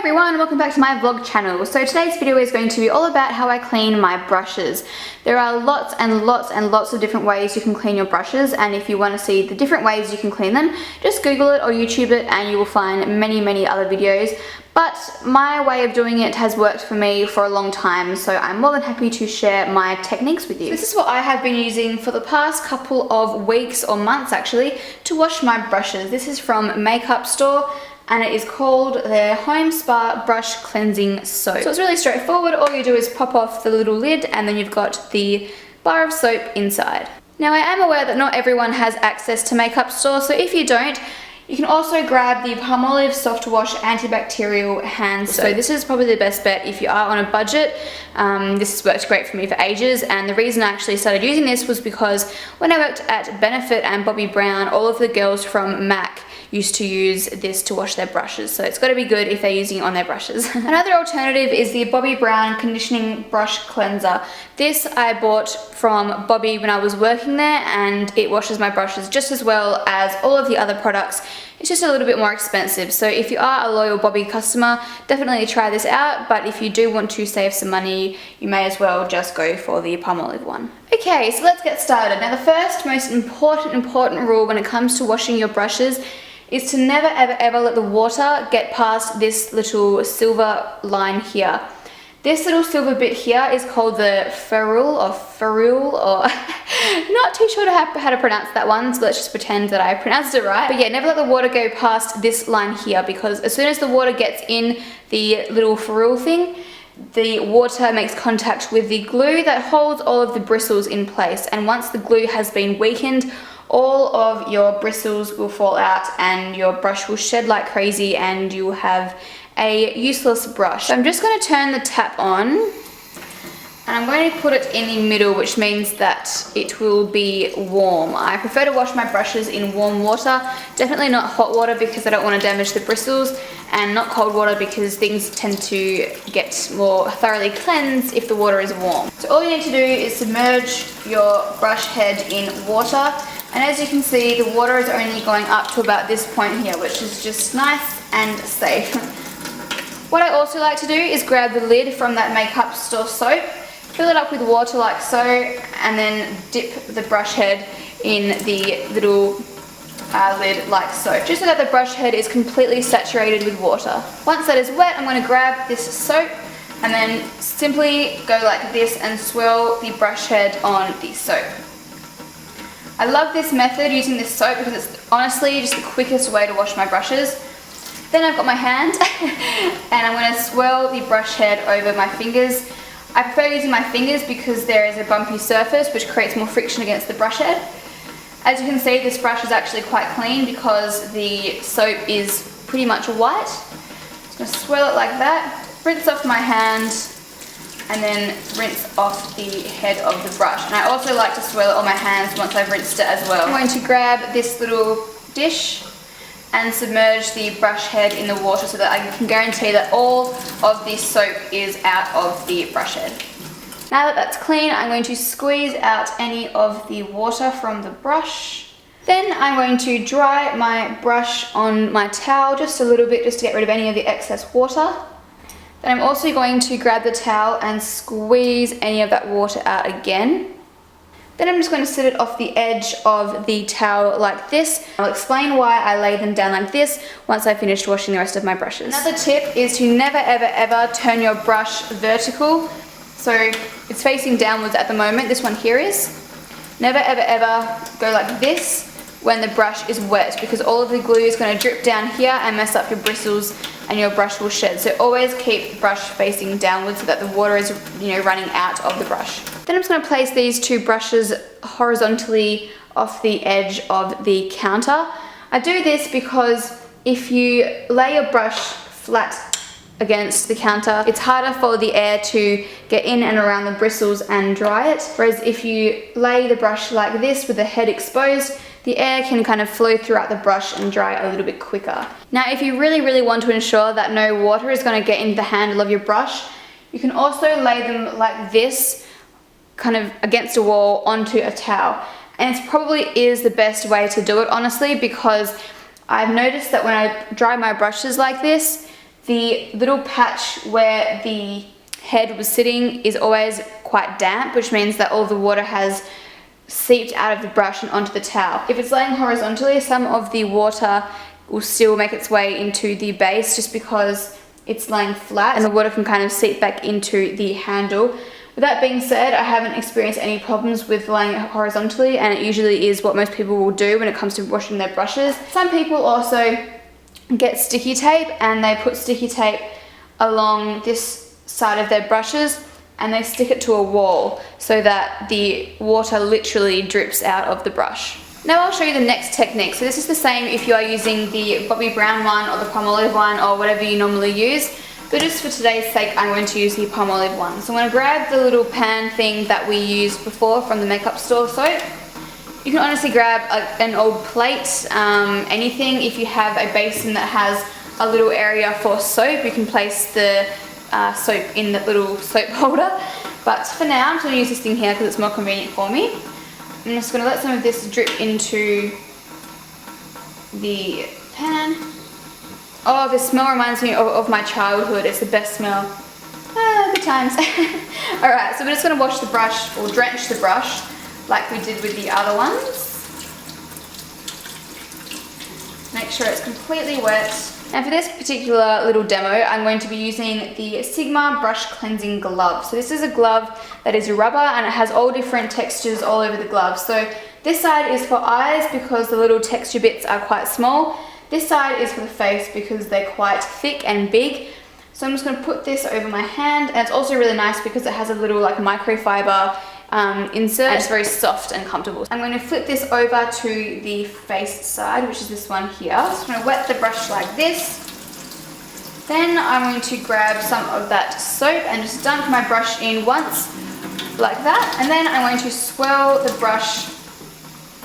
everyone, welcome back to my vlog channel. So today's video is going to be all about how I clean my brushes. There are lots and lots and lots of different ways you can clean your brushes, and if you want to see the different ways you can clean them, just Google it or YouTube it and you will find many other videos. But my way of doing it has worked for me for a long time, so I'm more than happy to share my techniques with you. This is what I have been using for the past couple of weeks or months actually to wash my brushes. This is from Makeup Store, and it is called their Home Spa Brush Cleansing Soap. So it's really straightforward. All you do is pop off the little lid and then you've got the bar of soap inside. Now I am aware that not everyone has access to Makeup Store, so if you don't, you can also grab the Palmolive Soft Wash Antibacterial Hand Soap. So this is probably the best bet if you are on a budget. This has worked great for me for ages, and the reason I actually started using this was because when I worked at Benefit and Bobbi Brown, all of the girls from MAC used to use this to wash their brushes, so it's got to be good if they're using it on their brushes. Another alternative is the Bobbi Brown Conditioning Brush Cleanser. This I bought from Bobbi when I was working there, and it washes my brushes just as well as all of the other products. It's just a little bit more expensive, so if you are a loyal Bobbi customer, definitely try this out, but if you do want to save some money, you may as well just go for the Palmolive one. Okay, so let's get started. Now the first most important rule when it comes to washing your brushes is to never ever let the water get past this little silver line here. This little silver bit here is called the ferrule, or not too sure how to pronounce that one, so let's just pretend that I pronounced it right. But yeah, never let the water go past this line here, because as soon as the water gets in the little ferrule thing, the water makes contact with the glue that holds all of the bristles in place, and once the glue has been weakened, all of your bristles will fall out and your brush will shed like crazy and you will have a useless brush. So I'm just going to turn the tap on, and I'm going to put it in the middle, which means that it will be warm. I prefer to wash my brushes in warm water, definitely not hot water because I don't want to damage the bristles, and not cold water because things tend to get more thoroughly cleansed if the water is warm. So all you need to do is submerge your brush head in water, and as you can see, the water is only going up to about this point here, which is just nice and safe. What I also like to do is grab the lid from that Makeup Store soap, fill it up with water like so, and then dip the brush head in the little lid like so, just so that the brush head is completely saturated with water. Once that is wet, I'm going to grab this soap and then simply go like this and swirl the brush head on the soap. I love this method, using this soap, because it's honestly just the quickest way to wash my brushes. Then I've got my hand and I'm going to swirl the brush head over my fingers. I prefer using my fingers because there is a bumpy surface which creates more friction against the brush head. As you can see, this brush is actually quite clean because the soap is pretty much white. Just going to swirl it like that, rinse off my hand, and then rinse off the head of the brush. And I also like to swirl it on my hands once I've rinsed it as well. I'm going to grab this little dish and submerge the brush head in the water so that I can guarantee that all of the soap is out of the brush head. Now that that's clean, I'm going to squeeze out any of the water from the brush. Then I'm going to dry my brush on my towel just a little bit, just to get rid of any of the excess water. Then I'm also going to grab the towel and squeeze any of that water out again. Then I'm just going to sit it off the edge of the towel like this. I'll explain why I lay them down like this once I've finished washing the rest of my brushes. Another tip is to never ever turn your brush vertical. So it's facing downwards at the moment, this one here is. Never ever go like this when the brush is wet, because all of the glue is going to drip down here and mess up your bristles and your brush will shed. So always keep the brush facing downwards so that the water is, running out of the brush. Then I'm just going to place these two brushes horizontally off the edge of the counter. I do this because if you lay your brush flat against the counter, it's harder for the air to get in and around the bristles and dry it. Whereas if you lay the brush like this with the head exposed, the air can kind of flow throughout the brush and dry a little bit quicker. Now if you really want to ensure that no water is going to get into the handle of your brush, you can also lay them like this, kind of against a wall onto a towel. And it probably is the best way to do it, honestly, because I've noticed that when I dry my brushes like this, the little patch where the head was sitting is always quite damp, which means that all the water has seeped out of the brush and onto the towel. If it's laying horizontally, some of the water will still make its way into the base just because it's laying flat and the water can kind of seep back into the handle. With that being said, I haven't experienced any problems with laying it horizontally, and it usually is what most people will do when it comes to washing their brushes. Some people also get sticky tape and they put sticky tape along this side of their brushes and they stick it to a wall so that the water literally drips out of the brush. Now I'll show you the next technique. So this is the same if you are using the Bobbi Brown one or the Palmolive one or whatever you normally use. But just for today's sake, I'm going to use the Palmolive one. So I'm going to grab the little pan thing that we used before from the makeup store soap. You can honestly grab an old plate, anything. If you have a basin that has a little area for soap, you can place the soap in that little soap holder. But for now, I'm just going to use this thing here because it's more convenient for me. I'm just going to let some of this drip into the pan. Oh, this smell reminds me of my childhood. It's the best smell. Good times. Alright, so we're just going to wash the brush, or drench the brush, like we did with the other ones. Make sure it's completely wet. And for this particular little demo, I'm going to be using the Sigma Brush Cleansing Glove. So this is a glove that is rubber and it has all different textures all over the glove. So this side is for eyes because the little texture bits are quite small. This side is for the face because they're quite thick and big. So I'm just going to put this over my hand, and it's also really nice because it has a little like microfiber insert. It's very soft and comfortable. I'm going to flip this over to the face side, which is this one here. So I'm going to wet the brush like this. Then I'm going to grab some of that soap and just dunk my brush in once, like that. And then I'm going to swirl the brush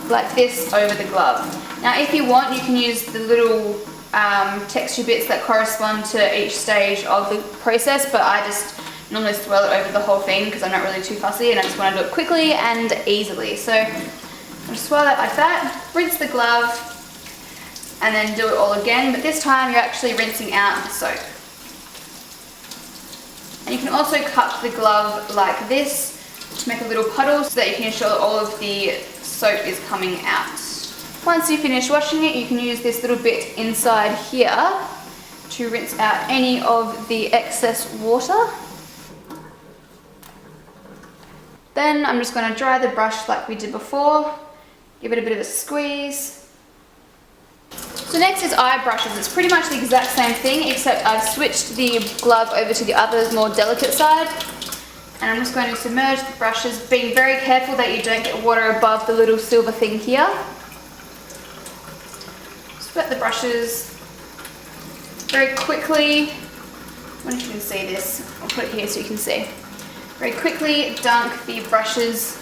like this over the glove. Now if you want, you can use the little texture bits that correspond to each stage of the process, but I just normally swirl it over the whole thing because I'm not really too fussy and I just want to do it quickly and easily. So I'll swirl it like that, rinse the glove, and then do it all again, but this time you're actually rinsing out the soap. And you can also cut the glove like this to make a little puddle so that you can ensure that all of the soap is coming out. Once you finish washing it, you can use this little bit inside here to rinse out any of the excess water. Then I'm just going to dry the brush like we did before, give it a bit of a squeeze. So next is eye brushes. It's pretty much the exact same thing, except I've switched the glove over to the other more delicate side. And I'm just going to submerge the brushes, being very careful that you don't get water above the little silver thing here. Just wet the brushes very quickly. I wonder if you can see this. I'll put it here so you can see. Very quickly dunk the brushes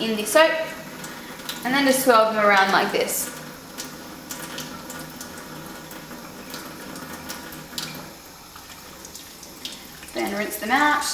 in the soap and then just swirl them around like this. Then rinse them out.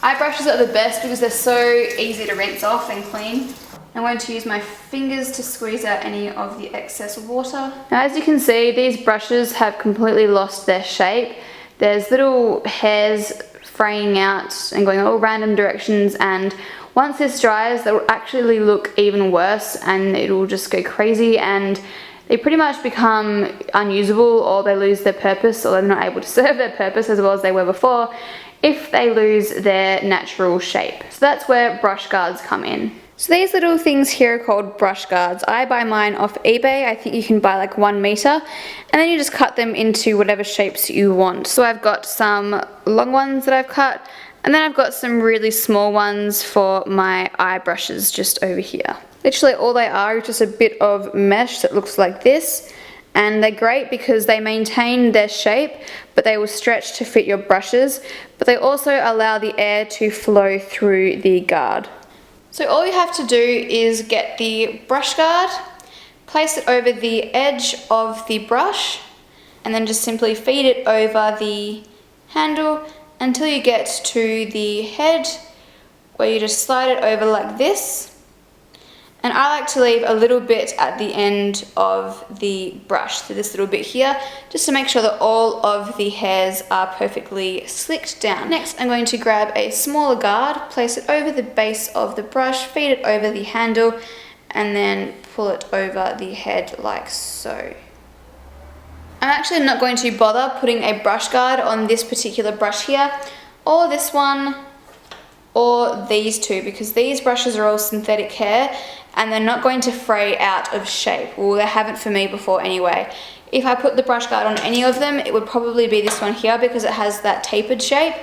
Eye brushes are the best because they're so easy to rinse off and clean. I'm going to use my fingers to squeeze out any of the excess water. Now as you can see, these brushes have completely lost their shape. There's little hairs fraying out and going all random directions, and once this dries they will actually look even worse and it will just go crazy and they pretty much become unusable, or they lose their purpose, or they're not able to serve their purpose as well as they were before if they lose their natural shape. So that's where brush guards come in. So these little things here are called brush guards. I buy mine off eBay. I think you can buy like 1 meter, and then you just cut them into whatever shapes you want. So I've got some long ones that I've cut, and then I've got some really small ones for my eye brushes just over here. Literally all they are is just a bit of mesh that looks like this, and they're great because they maintain their shape, but they will stretch to fit your brushes, but they also allow the air to flow through the guard. So all you have to do is get the brush guard, place it over the edge of the brush, and then just simply feed it over the handle until you get to the head, where you just slide it over like this. And I like to leave a little bit at the end of the brush, so this little bit here, just to make sure that all of the hairs are perfectly slicked down. Next, I'm going to grab a smaller guard, place it over the base of the brush, feed it over the handle, and then pull it over the head like so. I'm actually not going to bother putting a brush guard on this particular brush here, or this one, or these two, because these brushes are all synthetic hair and they're not going to fray out of shape. Well, they haven't for me before anyway. If I put the brush guard on any of them, it would probably be this one here because it has that tapered shape.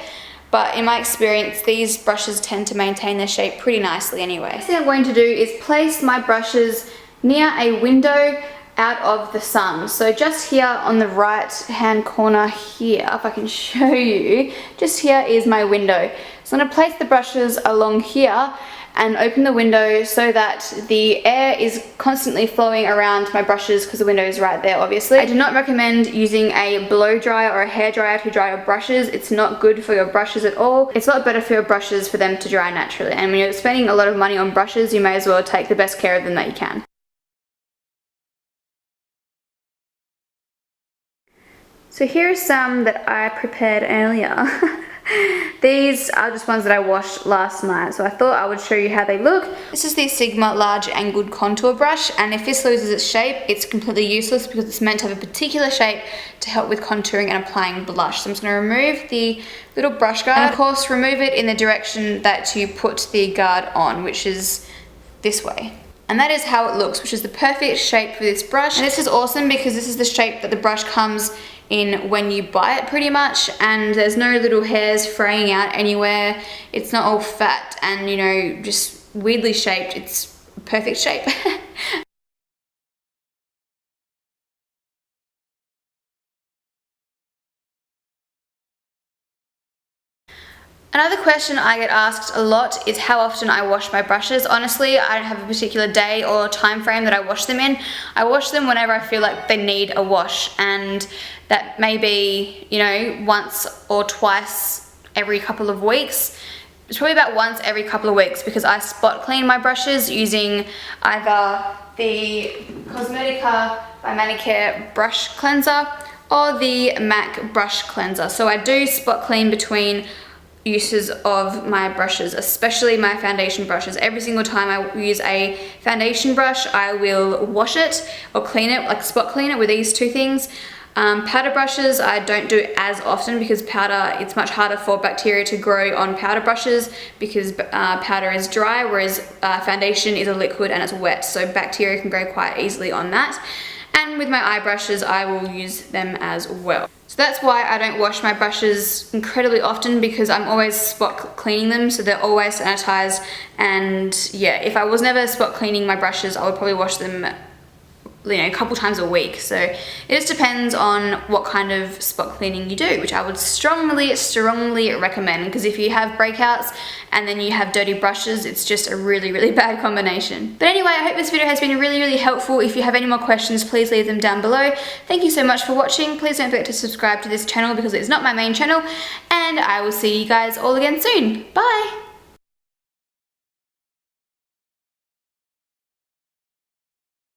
But in my experience, these brushes tend to maintain their shape pretty nicely anyway. The next thing I'm going to do is place my brushes near a window out of the sun. So just here on the right hand corner here, if I can show you, just here is my window. So I'm going to place the brushes along here and open the window so that the air is constantly flowing around my brushes because the window is right there obviously. I do not recommend using a blow dryer or a hair dryer to dry your brushes. It's not good for your brushes at all. It's a lot better for your brushes for them to dry naturally, and when you're spending a lot of money on brushes, you may as well take the best care of them that you can. So here are some that I prepared earlier. These are just ones that I washed last night, so I thought I would show you how they look. This is the Sigma Large Angled Contour Brush, and if this loses its shape, it's completely useless because it's meant to have a particular shape to help with contouring and applying blush. So I'm just going to remove the little brush guard, and of course remove it in the direction that you put the guard on, which is this way. And that is how it looks, which is the perfect shape for this brush. And this is awesome because this is the shape that the brush comes in when you buy it pretty much, and there's no little hairs fraying out anywhere. It's not all fat and, you know, just weirdly shaped. It's perfect shape. Another question I get asked a lot is how often I wash my brushes. Honestly, I don't have a particular day or time frame that I wash them in. I wash them whenever I feel like they need a wash, and that may be, you know, once or twice every couple of weeks. It's probably about once every couple of weeks because I spot clean my brushes using either the Cosmetica by Manicare brush cleanser or the MAC brush cleanser. So I do spot clean between uses of my brushes, especially my foundation brushes. Every single time I use a foundation brush, I will wash it or clean it, like spot clean it with these two things. Powder brushes I don't do as often because powder, it's much harder for bacteria to grow on powder brushes because powder is dry, whereas foundation is a liquid and it's wet, so bacteria can grow quite easily on that. And with my eye brushes, I will use them as well. So that's why I don't wash my brushes incredibly often, because I'm always spot cleaning them, so they're always sanitized. And yeah, if I was never spot cleaning my brushes, I would probably wash them, you know, a couple times a week. So it just depends on what kind of spot cleaning you do, which I would strongly recommend, because if you have breakouts and then you have dirty brushes, it's just a really bad combination. But anyway, I hope this video has been really helpful. If you have any more questions, please leave them down below. Thank you so much for watching. Please don't forget to subscribe to this channel because it's not my main channel, and I will see you guys all again soon. Bye!